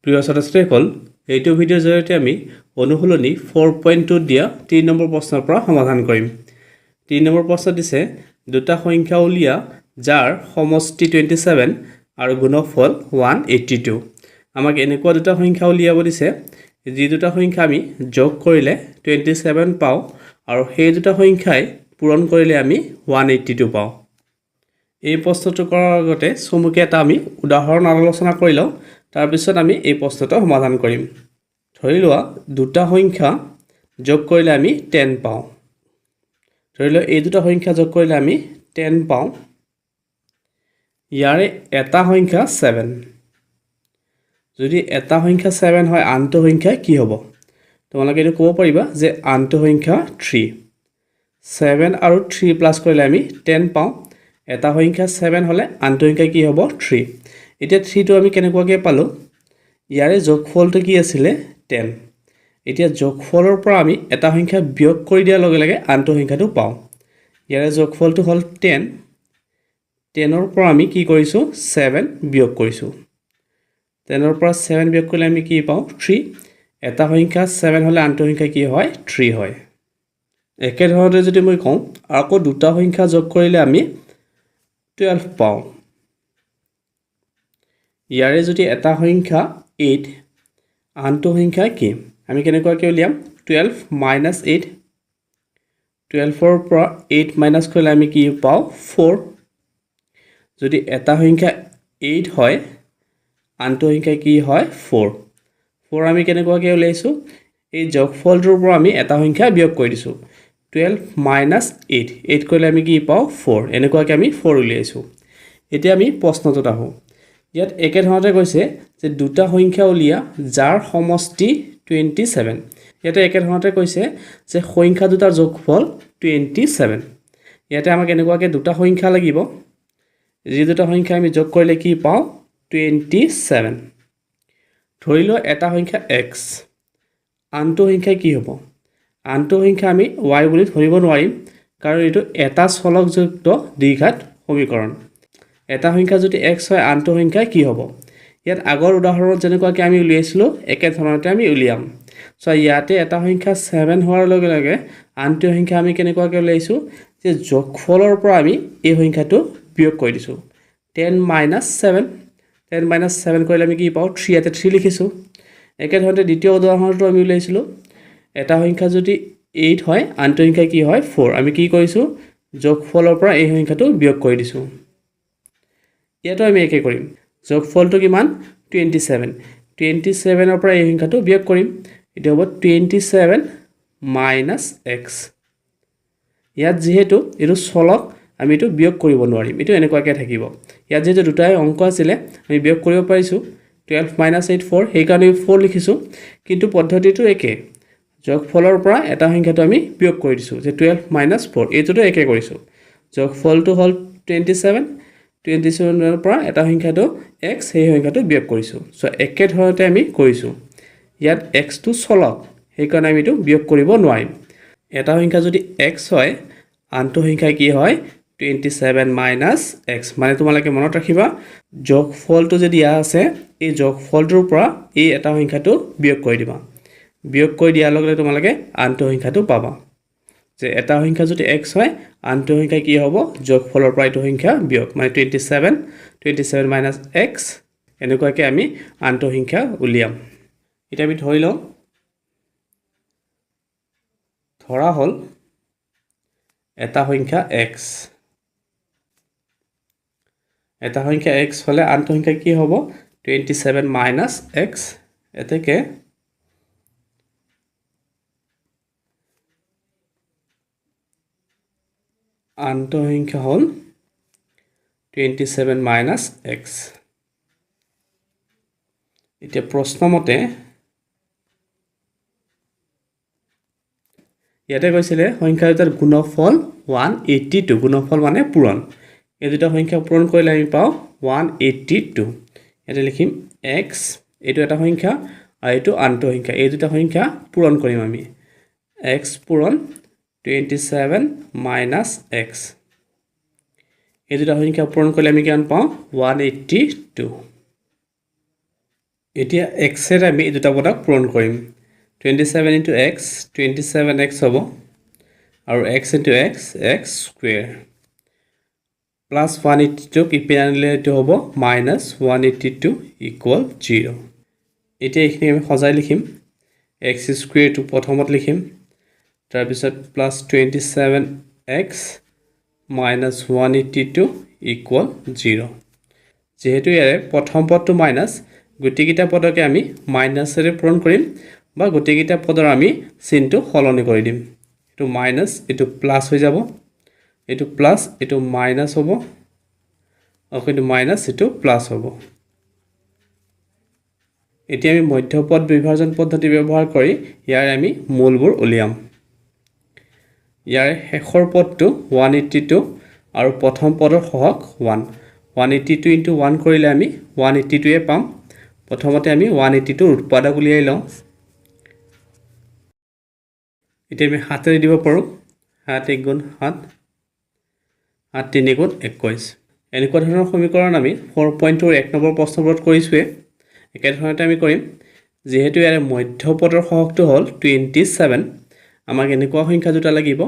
প্ৰিয় ছাত্ৰছাত্ৰীসকল এইটো ভিডিঅ'ৰ জৰিয়তে আমি অনুশীলনী 4.2 দিয়া 3 নম্বৰ প্ৰশ্নৰ পৰা সমাধান কৰিম 3 নম্বৰ প্ৰশ্ন দিছে দুটা সংখ্যা উলিয়া যাৰ সমষ্টি 27 আৰু গুণফল 182 আমাক এনেকুৱা দুটা সংখ্যা উলিয়াব দিছে যি দুটা সংখ্যা আমি যোগ কৰিলে 27 পাওঁ আৰু সেই দুটা সংখ্যাই পূৰণ কৰিলে আমি 182 পাওঁ এই প্ৰশ্নটো কৰাৰ আগতে চমুকে এটা আমি উদাহৰণ আলোচনা কৰি লওঁ তাৰ পিছত আমি এই প্ৰশ্নটো সমাধান কৰিম ধৰি লোৱা দুটা সংখ্যা যোগ কৰিলে আমি 10 পাওঁ ধৰি লোৱা এই দুটা সংখ্যা যোগ কৰিলে আমি 10 পাওঁ ইয়াৰে এটা সংখ্যা 7 যদি এটা সংখ্যা 7 হয় আনটো সংখ্যা কি হ'ব তোমালোকে এটো ক'ব পাৰিবা যে আনটো সংখ্যা 3 7 আৰু 3 প্লাস কৰিলে আমি 10 পাওঁ এটা সংখ্যা 7 হলে আনটো সংখ্যা কি হ'ব 3 এতিয়া 3 টো আমি কেনেকুৱাকৈ পালো ইয়াৰে যোগফলটো কি আছিল 10 এতিয়া যোগফলৰ পৰা আমি এটা সংখ্যা বিয়োগ কৰি দিয়াৰ লগে লগে আনটো সংখ্যাটো পাওঁ ইয়াৰে যোগফলটো হ'ল 10 10 ৰ পৰা আমি কি কৰিছো 7 বিয়োগ কৰিছো 10 ৰ পৰা 7 বিয়োগ কৰিলে আমি কি পাওঁ 3 এটা সংখ্যা 7 হলে আনটো সংখ্যা কি হয় 3 হয় একে ধৰণে যদি মই কওঁ আকৌ দুটা সংখ্যা যোগ কৰিলে আমি 12 পাওঁ ইয়াৰে যদি এটা সংখ্যা 8 আনটো সংখ্যা কি আমি কেনেকুৱাকৈ উলিয়াম 12 minus 8 12 ৰ পৰা 8 মাইনাস কৰিলে আমি কি পাওঁ 4 যদি এটা সংখ্যা 8 হয় আনটো সংখ্যা কি হয় 4 4 আমি কেনেকুৱাকৈ উলিয়াইছো এই যোগফলটোৰ পৰা আমি এটা সংখ্যা বিয়োগ কৰি দিছো 12 minus 8 8 কৰিলে আমি কি পাওঁ 4 এনেকুৱাকৈ আমি 4 উলিয়াইছো এতিয়া আমি প্ৰশ্নটোত আহো ইয়াত একে ধৰণে কৈছে যে দুটা সংখ্যা উলিয়া যাৰ সমষ্টি 27 ইয়াতে একে ধৰণে কৈছে যে সংখ্যা দুটাৰ যোগফল 27 ইয়াতে আমাক এনেকুৱাকৈ দুটা সংখ্যা লাগিব যি দুটা সংখ্যা আমি যোগ কৰিলে কি পাওঁ 27 ধৰি লও এটা সংখ্যা x আনটো সংখ্যা কি হ'ব আনটো সংখ্যা আমি y বুলি ধৰিব নোৱাৰিম কাৰণ এইটো এটা চলকযুক্ত দ্বিঘাত সমীকৰণ এটা সংখ্যা যদি x হয় আনটো সংখ্যা কি হ'ব ইয়াত আগৰ উদাহৰণত যেনেকুৱাকৈ আমি উলিয়াইছিলো একে ধৰণতে আমি উলিয়াম সো ইয়াতে এটা সংখ্যা 7 হোৱাৰ লগে লগে আনটো সংখ্যা আমি কেনেকুৱাকৈ উলিয়াইছো যে যোগফলৰ পৰা আমি এই সংখ্যাটো বিয়োগ কৰি দিছো 10 minus 7 10 minus 7 কৰিলে আমি কি পাওঁ 3 ইয়াতে 3 লিখিছো একে ধৰণে দ্বিতীয় উদাহৰণটো আমি উলিয়াইছিলো এটা সংখ্যা যদি 8 হয় আনটো সংখ্যা কি হয় 4 আমি কি কৰিছো যোগফলৰ পৰা এই সংখ্যাটো বিয়োগ কৰি দিছো ইয়াতো আমি একে কৰিম যোগফলটো কিমান 27 27 ৰ পৰা এই সংখ্যাটো বিয়োগ কৰিম এটা হ'ব 27 minus x ইয়াত যেহেতু এটো চলক আমি এটো বিয়োগ কৰিব নোৱাৰিম এটো এনেকুৱাকৈ থাকিব ইয়াত যেহেতু দুটাই অংক আছিল আমি বিয়োগ কৰিব পাৰিছো 12 minus 8 4 সেই কাৰণে 4 লিখিছো কিন্তু পদ্ধতিটো একে যোগফলৰ পৰা এটা সংখ্যাটো আমি বিয়োগ কৰি দিছো যে 12 minus 4 এটোটো একে কৰিছো যোগফলটো হ'ল 27 27 ৰ পৰা এটা সংখ্যাটো x সেই সংখ্যাটো বিয়োগ কৰিছো সো একে ধৰণতে আমি কৰিছো ইয়াত x টো চলক সেই কাৰণে আমি এটো বিয়োগ কৰিব নোৱাৰিম এটা সংখ্যা যদি x হয় আনটো সংখ্যা কি হয় 27 minus x মানে তোমালোকে মনত ৰাখিবা যোগফলটো যে দিয়া আছে এই যোগফলটোৰ পৰা এই এটা সংখ্যাটো বিয়োগ কৰি দিবা বিয়োগ কৰি দিয়াৰ লগে লগে তোমালোকে আনটো সংখ্যাটো পাবা যে এটা সংখ্যা যদি x হয় আনটো সংখ্যা কি হ'ব যোগফলৰ পৰা এইটো সংখ্যা বিয়োগ মানে 27 minus x এনেকুৱাকৈ আমি আনটো সংখ্যা উলিয়াম এটা আমি ধৰি লওঁ ধৰা হ'ল এটা সংখ্যা x এটা সংখ্যা x হলে আনটো সংখ্যা কি হ'ব 27 minus x এতেকে আনটো সংখ্যা হ'ল 27 minus x এতিয়া প্ৰশ্নমতে ইয়াতে কৈছিলে সংখ্যা দুটাৰ গুণফল 182 গুণফল মানে পূৰণ এই দুটা সংখ্যা পূৰণ কৰিলে আমি পাওঁ 182 ইয়াতে লিখিম x এইটো এটা সংখ্যা আৰু এইটো আনটো সংখ্যা এই দুটা সংখ্যা পূৰণ কৰিম আমি x পূৰণ 27 minus x এই দুটা সংখ্যা পূৰণ কৰিলে আমি কিমান পাওঁ 182 এতিয়া x এৰ আমি এই দুটা পদক পূৰণ কৰিম 27 into x 27x হ'ব আৰু x into x x square plus 182 ইপিনে আনিলে এইটো হ'ব minus 182 equal 0 এতিয়া এইখিনি আমি সজাই লিখিম x square টো প্ৰথমত লিখিম তাৰ পিছত plus 27x minus 182 equal 0 যেহেতু ইয়াৰে প্ৰথম পদটো মাইনাস গুটিকিটা পদকে আমি মাইনাসেৰে পূৰণ কৰিম বা গুটিকিটা পদৰ আমি চিহ্নটো সলনি কৰি দিম এটো মাইনাস এটো প্লাস হৈ যাব এটো প্লাস এটো মাইনাস হ'ব আৰু এটো মাইনাস এটো প্লাস হ'ব এতিয়া আমি মধ্যপদ বিভাজন পদ্ধতি ব্যৱহাৰ কৰি ইয়াৰ আমি মূলবোৰ উলিয়াম ইয়াৰ শেষৰ পদটো 182 আৰু প্ৰথম পদৰ সহগ 1 182 into 1 কৰিলে আমি 182 এ পাম প্ৰথমতে আমি 182 উৎপাদক উলিয়াই লওঁ এতিয়া আমি হাতেৰে দিব পাৰো 7 1 গুণ 7 8 3 গুণ 21 এনেকুৱা ধৰণৰ সমীকৰণ আমি 4.2 এক নম্বৰ প্ৰশ্নবোৰত কৰিছোৱে একে ধৰণে আমি কৰিম যেহেতু ইয়াৰ মধ্যপদৰ সহগটো হ'ল 27 আমাক এনেকুৱা সংখ্যা দুটা লাগিব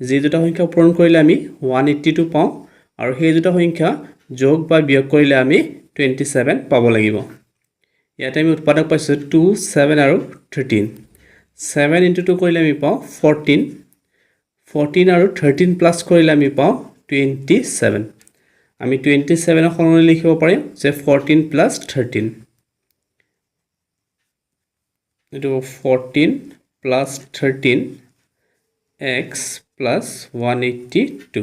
যে দুটা সংখ্যা পূৰণ কৰিলে আমি 182 পাওঁ আৰু সেই দুটা সংখ্যা যোগ বা বিয়োগ কৰিলে আমি 27 পাব লাগিব ইয়াতে আমি উৎপাদক পাইছো 2 7 আৰু 13 7 into 2 কৰিলে আমি পাওঁ 14 14 আৰু 13 প্লাস কৰিলে আমি পাওঁ 27 আমি 27 ৰ সলনি লিখিব পাৰিম যে 14 plus 13 এটো 14 plus 13 x plus 182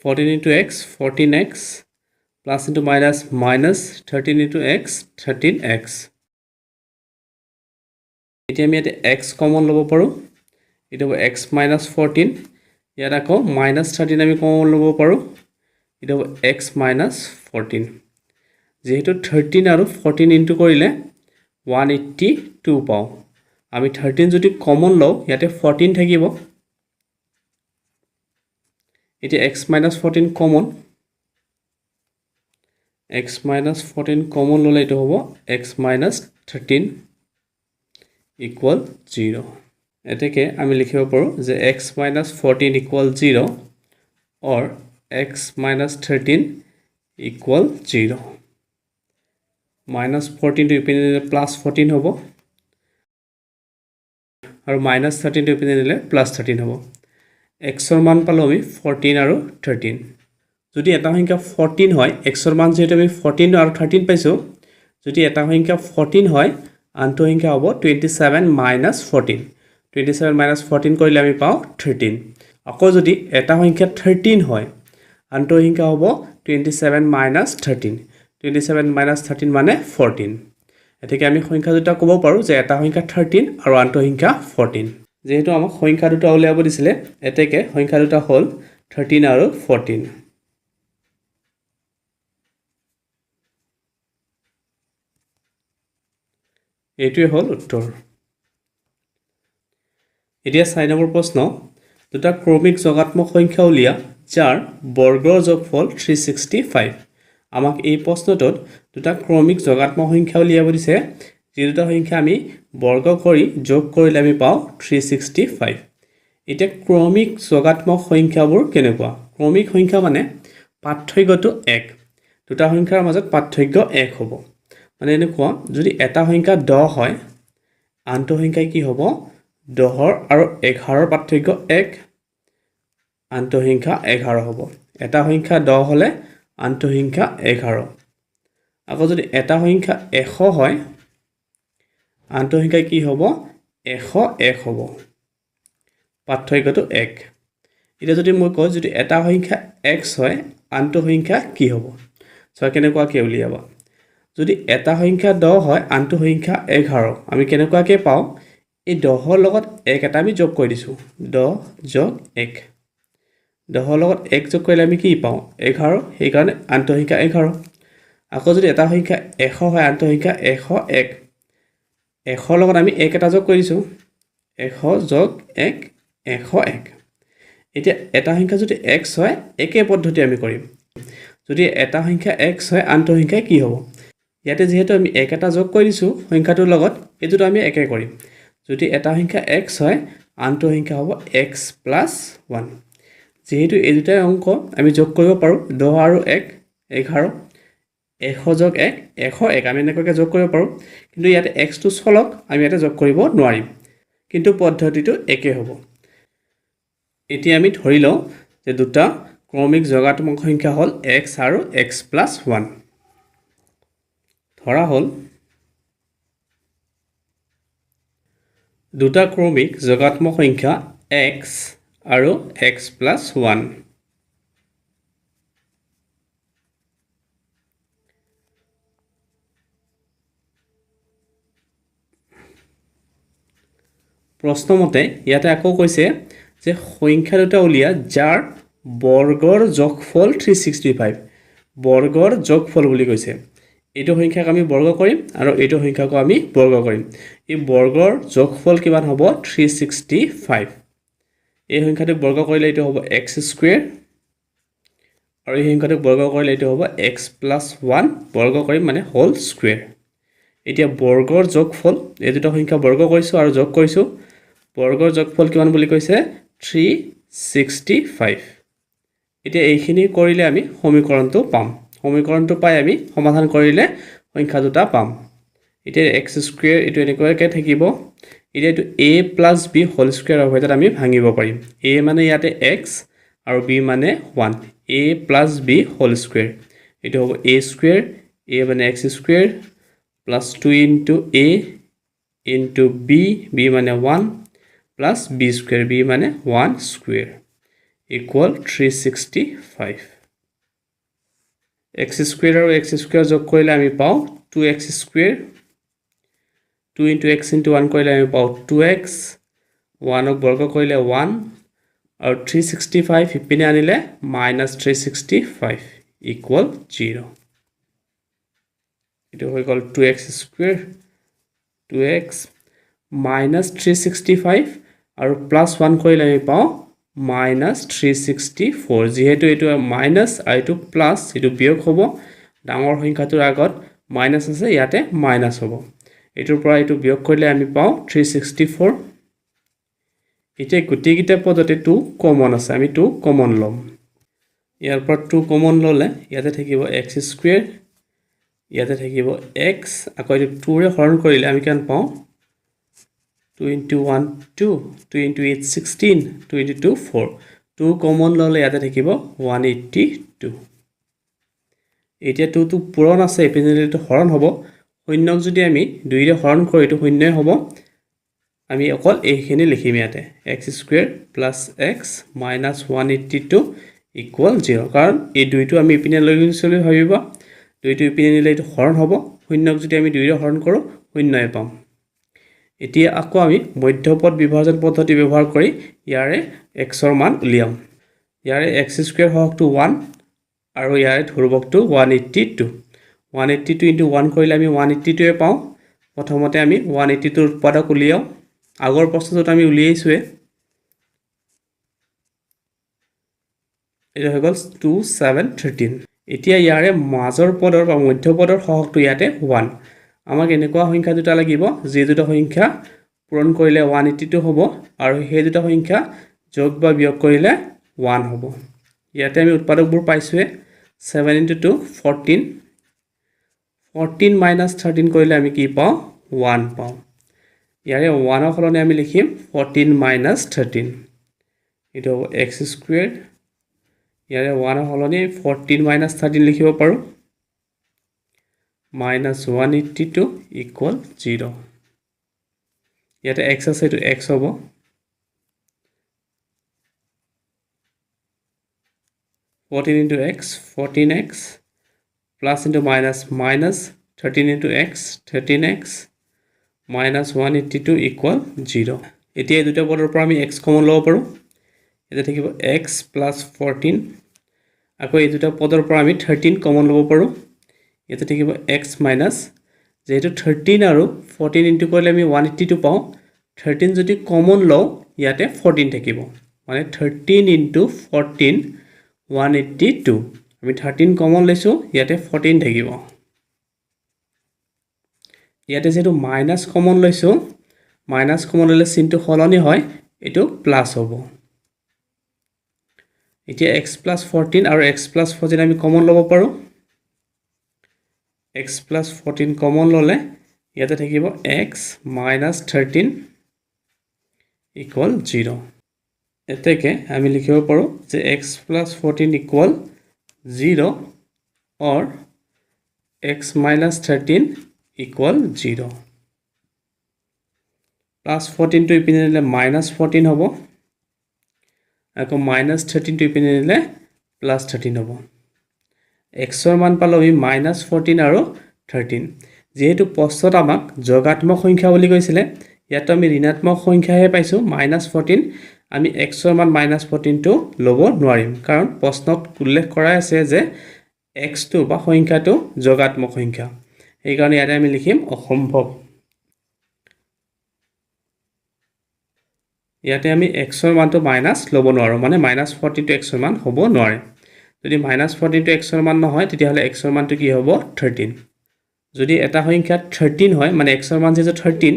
14 into x 14x plus into minus minus 13 into x 13x এতিয়া আমি এতে x কমন লব পাৰো এটা হ'ব x minus 14 ইয়াত আকৌ minus 13 আমি কমন লব পাৰো এটা হ'ব x minus 14 যেহেতু 13 আৰু 14 ইনটু কৰিলে 182 পাও আমি 13 যদি কমন লও ইয়াতে 14 থাকিব এটা x minus 14 common x minus 14 common ললে এটা হ'ব x minus 13 equal 0 এটাকে আমি লিখিব পাৰো যে x minus 14 equal 0 or x minus 13 equal 0 minus 14 to ইপিনে নিলে plus 14 হ'ব আৰু minus 13 to ইপিনে নিলে plus 13 হ'ব x ৰ মান পালো আমি 14 আৰু 13 যদি এটা সংখ্যা 14 হয় x ৰ মান যেটো আমি 14 আৰু 13 পাইছো যদি এটা সংখ্যা 14 হয় আনটো সংখ্যা হ'ব 27 minus 14 27 minus 14 কৰিলে আমি পাও 13 আকৌ যদি এটা সংখ্যা 13 হয় আনটো সংখ্যা হ'ব 27 minus 13 27 minus 13 মানে 14 এটাকে আমি সংখ্যা দুটা ক'ব পাৰো যে এটা সংখ্যা 13 আৰু আনটো সংখ্যা 14 যেহেতু আমাক সংখ্যা দুটা উলিয়াব দিছিলে এটাকে সংখ্যা দুটা হ'ল 13 আৰু 14 এইটোৱে হ'ল উত্তৰ এতিয়া 6 নম্বৰ প্ৰশ্ন দুটা ক্ৰমিক যোগাত্মক সংখ্যা উলিয়া যাৰ বৰ্গৰ যোগফল 365 আমাক এই প্ৰশ্নটোত দুটা ক্ৰমিক যোগাত্মক সংখ্যা উলিয়াব দিছে যে দুটা সংখ্যা আমি বৰ্গ কৰি যোগ কৰিলে আমি পাও 365 এটা ক্ৰমিক যোগাত্মক সংখ্যাবোৰ কেনেকুৱা ক্ৰমিক সংখ্যা মানে পাৰ্থক্যটো 1 দুটা সংখ্যাৰ মাজত পাৰ্থক্য 1 হ'ব মানে এনেকুৱা যদি এটা সংখ্যা 10 হয় আনটো সংখ্যা কি হ'ব 10 আৰু 11ৰ পাৰ্থক্য 1 আনটো সংখ্যা 11 হ'ব এটা সংখ্যা 10 হলে আনটো সংখ্যা 11 আকৌ যদি এটা সংখ্যা 100 হয় আনটো সংখ্যা কি হ'ব 101 হ'ব পাৰ্থক্যটো 1 এটা যদি মই কওঁ যদি এটা সংখ্যা x হয় আনটো সংখ্যা কি হ'ব সো কেনেকুৱাকৈ উলিয়াবা যদি এটা সংখ্যা 10 হয় আনটো সংখ্যা 11 আমি কেনেকুৱাকৈ পাও এই 10ৰ লগত 1 এটা আমি যোগ কৰি দিছো 10 যোগ 1 10ৰ লগত 1 যোগ কৰিলে আমি কি পাও 11 সেই কাৰণে আনটো সংখ্যা 11 আকৌ যদি এটা সংখ্যা 100 হয় আনটো সংখ্যা 101 100ৰ লগত আমি 1 এটা যোগ কৰি দিছো 100 যোগ 1 101 এতিয়া এটা সংখ্যা যদি x হয় একে পদ্ধতি আমি কৰিম যদি এটা সংখ্যা x হয় আনটো সংখ্যা কি হ'ব ইয়াতে যেহেতু আমি এক এটা যোগ কৰি দিছোঁ সংখ্যাটোৰ লগত এইটোতো আমি একে কৰিম যদি এটা সংখ্যা x হয় আনটো সংখ্যা হ'ব x + 1 যেহেতু এই দুটা অংক আমি যোগ কৰিব পাৰোঁ 10 আৰু 1 11 100 যোগ 1 101 আমি এনেকৈ যোগ কৰিব পাৰোঁ কিন্তু ইয়াতে x টো চলক আমি ইয়াতে যোগ কৰিব নোৱাৰিম কিন্তু পদ্ধতিটো একে হ'ব এতিয়া আমি ধৰি লওঁ যে দুটা ক্ৰমিক যোগাত্মক সংখ্যা হ'ল x আৰু x + 1 ধৰা হ'ল দুটা ক্ৰমিক যোগাত্মক সংখ্যা x আৰু x + 1 প্ৰশ্নমতে ইয়াতে আকৌ কৈছে যে সংখ্যা দুটা উলিয়া যাৰ বৰ্গৰ যোগফল 365 বৰ্গৰ যোগফল বুলি কৈছে এইটো সংখ্যাক আমি বৰ্গ কৰিম আৰু এইটো সংখ্যাকো আমি বৰ্গ কৰিম এই বৰ্গৰ যোগফল কিমান হ'ব 365 এই সংখ্যাটোক বৰ্গ কৰিলে এইটো হ'ব x² আৰু এই সংখ্যাটোক বৰ্গ কৰিলে এইটো হ'ব x + 1 বৰ্গ কৰিম মানে হোল স্কুৱেৰ এতিয়া বৰ্গৰ যোগফল এই দুটা সংখ্যা বৰ্গ কৰিছো আৰু যোগ কৰিছো বৰ্গৰ যোগফল কিমান বুলি কৈছে 365 এতিয়া এইখিনি কৰিলে আমি সমীকৰণটো পাম সমীকৰণটো পাই আমি সমাধান কৰিলে সংখ্যা দুটা পাম এতিয়া x² এটো এনেকুৱাকৈ থাকিব এতিয়া এটো a + b হোল স্কুৱেৰ অভাৱত আমি ভাঙিব পাৰিম a মানে ইয়াতে x আৰু b মানে 1 a + b হোল স্কুৱেৰ এটো হ'ব a² a মানে x² + 2 * a * b b মানে 1 + b² b মানে 1 স্কুৱেৰ ইকুৱেল 365 x² আৰু x² যোগ কৰিলে আমি পাওঁ 2x² 2 * x * 1 কৰিলে আমি পাওঁ 2x 1 ক বৰ্গ কৰিলে 1 আৰু 365 ইপিনে আনিলে -365 ইকুৱেল 0 এটো হৈ গ'ল 2x² 2x -365 আৰু +1 কৰিলে আমি পাওঁ -364 যেহেতু এটো মাইনাস আৰু এটো প্লাস এটো বিয়োগ হ'ব ডাঙৰ সংখ্যাটোৰ আগত মাইনাস আছে ইয়াতে মাইনাস হ'ব এটোৰ পৰা এটো বিয়োগ কৰিলে আমি পাওঁ 364 এতিয়া গুটিকিটা পদতে 2 কমন আছে আমি 2 কমন লম ইয়াৰ পৰা 2 কমন ললে ইয়াতে থাকিব x² ইয়াতে থাকিব x আকৌ এটো 2 ৰে হৰণ কৰিলে আমি কিমান পাওঁ 2 * 1 2 2 * 8 16 2 * 2 4 2 কমন ললে ইয়াতে থাকিব 182 এতিয়া 2 টো পূৰণ আছে এপিনেটো হৰণ হ'ব শূন্যক যদি আমি 2 ৰে হৰণ কৰো এটো শূন্যই হ'ব আমি অকল এইখিনি লিখিম ইয়াতে x² + x - 182 ইকুৱেল 0 কাৰণ এই 2 টো আমি ইপিনে লৈ গৈছিলো ভাবিবা 2 টো ইপিনে নিলে এটো হৰণ হ'ব শূন্যক যদি আমি 2 ৰে হৰণ কৰো শূন্যই পাম এতিয়া আকৌ আমি মধ্যপদ বিভাজন পদ্ধতি ব্যৱহাৰ কৰি ইয়াৰে x ৰ মান উলিয়াম ইয়াৰে x² হৰকটো 1 আৰু ইয়াৰে ধ্ৰুবকটো 182 182 * 1 কৰিলে আমি 182 এ পাওঁ প্ৰথমতে আমি 182 ৰ উৎপাদক উলিয়াও আগৰ প্ৰশ্নটোত আমি উলিয়াইছোৱে এটা হৈ গ'ল 2 7 13 এতিয়া ইয়াৰে মাজৰ পদৰ বা মধ্যপদৰ হৰকটো ইয়াতে 1 আমাক এনেকুৱা সংখ্যা দুটা লাগিব যে দুটা সংখ্যা পূৰণ কৰিলে 182 হ'ব আৰু সেই দুটা সংখ্যা যোগ বা বিয়োগ কৰিলে 1 হ'ব ইয়াতে আমি উৎপাদকবোৰ পাইছোৱে 7 * 2 14 14 - 13 কৰিলে আমি কি পাওঁ 1 পাওঁ ইয়াৰে 1 ৰ সলনি আমি লিখিম 14 - 13 এটো হ'ব x² ইয়াৰে 1 ৰ সলনি 14 - 13 লিখিব পাৰো -182 ইকুৱেল 0 ইয়াতে x আছে এটো x হ'ব 14 * x 14x plus into minus 13 into x 13x minus 182 equal 0 এতিয়া এই দুটা পদৰ পৰা আমি x কমন লব পাৰো এটা থাকিব x plus 14 আকৌ এই দুটা পদৰ পৰা আমি 13 কমন লব পাৰো এটা থাকিব x minus যেহেতু 13 আৰু 14 ইনটু কৰিলে আমি 182 পাওঁ 13 যদি কমন লও ইয়াতে 14 থাকিব মানে 13 into 14 182 আমি 13 কমন লৈছোঁ ইয়াতে 14 থাকিব ইয়াতে যেটো মাইনাস কমন লৈছোঁ মাইনাস কমন ললে চিনটো সলনি হয় এটো প্লাস হ'ব এতিয়া x + 14 আৰু x + 14 আমি কমন ল'ব পাৰো x + 14 কমন ললে ইয়াতে থাকিব x - 13 = 0 এতেকে আমি লিখিব পাৰো যে x + 14 = 0 or x - 13 = 0 +14 টো ইপিনে নিলে -14 হ'ব আকৌ -13 টো ইপিনে নিলে +13 হ'ব x ৰ মান পালো আমি -14 আৰু 13 যেহেতু প্ৰশ্নত আমাক যোগাত্মক সংখ্যা বুলি কৈছিলে ইয়াত আমি ঋণাত্মক সংখ্যাহে পাইছো -14 আমি x ৰ মান -14 টো ল'ব নোৱাৰিম কাৰণ প্ৰশ্নত উল্লেখ কৰা আছে যে x টো বা সংখ্যাটো যোগাত্মক সংখ্যা এই কাৰণে ইয়াতে আমি লিখিম অসম্ভৱ ইয়াতে আমি x ৰ মানটো মাইনাস ল'ব নোৱাৰো মানে -14 টো x ৰ মান হ'ব নোৱাৰে যদি -14 টো x ৰ মান নহয় তেতিয়া হলে x ৰ মানটো কি হ'ব 13 যদি এটা সংখ্যা 13 হয় মানে x ৰ মান যে 13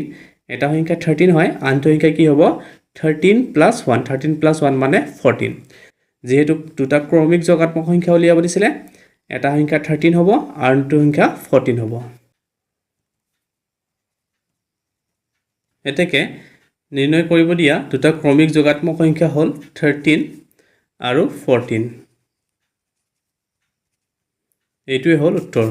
এটা সংখ্যা 13 হয় আনটো সংখ্যা কি হ'ব 13 + 1 13 + 1 মানে 14 যেহেতু দুটা ক্ৰমিক যোগাত্মক সংখ্যা উলিয়াব দিছিলে এটা সংখ্যা 13 হ'ব আৰু আনটো সংখ্যা 14 হ'ব এতেকে নিৰ্ণয় কৰিব দিয়া দুটা ক্ৰমিক যোগাত্মক সংখ্যা হ'ল 13 আৰু 14 এইটোৱে হ'ল উত্তৰ